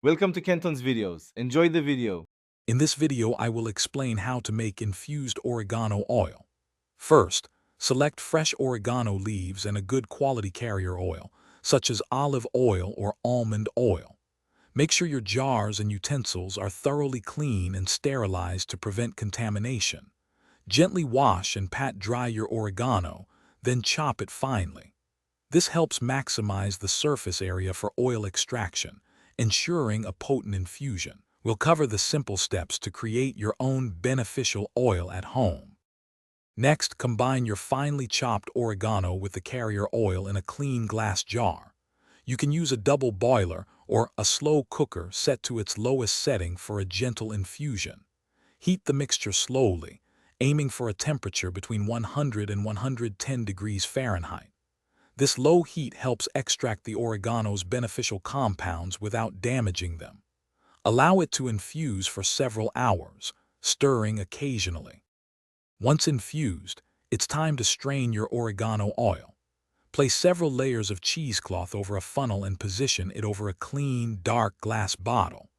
Welcome to Kenton's videos. Enjoy the video. In this video, I will explain how to make infused oregano oil. First, select fresh oregano leaves and a good quality carrier oil, such as olive oil or almond oil. Make sure your jars and utensils are thoroughly clean and sterilized to prevent contamination. Gently wash and pat dry your oregano, then chop it finely. This helps maximize the surface area for oil extraction, ensuring a potent infusion. We'll cover the simple steps to create your own beneficial oil at home. Next, combine your finely chopped oregano with the carrier oil in a clean glass jar. You can use a double boiler or a slow cooker set to its lowest setting for a gentle infusion. Heat the mixture slowly, aiming for a temperature between 100 and 110 degrees Fahrenheit. This low heat helps extract the oregano's beneficial compounds without damaging them. Allow it to infuse for several hours, stirring occasionally. Once infused, it's time to strain your oregano oil. Place several layers of cheesecloth over a funnel and position it over a clean, dark glass bottle.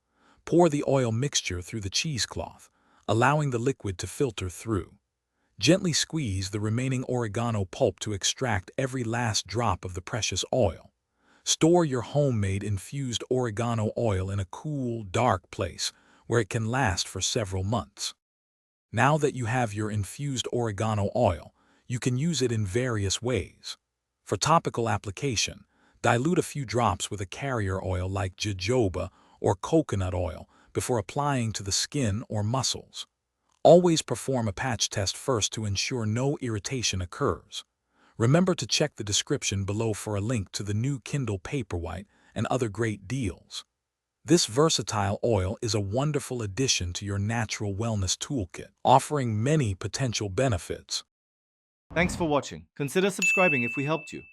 Pour the oil mixture through the cheesecloth, allowing the liquid to filter through. Gently squeeze the remaining oregano pulp to extract every last drop of the precious oil. Store your homemade infused oregano oil in a cool, dark place where it can last for several months. Now that you have your infused oregano oil, you can use it in various ways. For topical application, dilute a few drops with a carrier oil like jojoba or coconut oil before applying to the skin or muscles. Always perform a patch test first to ensure no irritation occurs. Remember to check the description below for a link to the new Kindle Paperwhite and other great deals. This versatile oil is a wonderful addition to your natural wellness toolkit, offering many potential benefits. Thanks for watching. Consider subscribing if we helped you.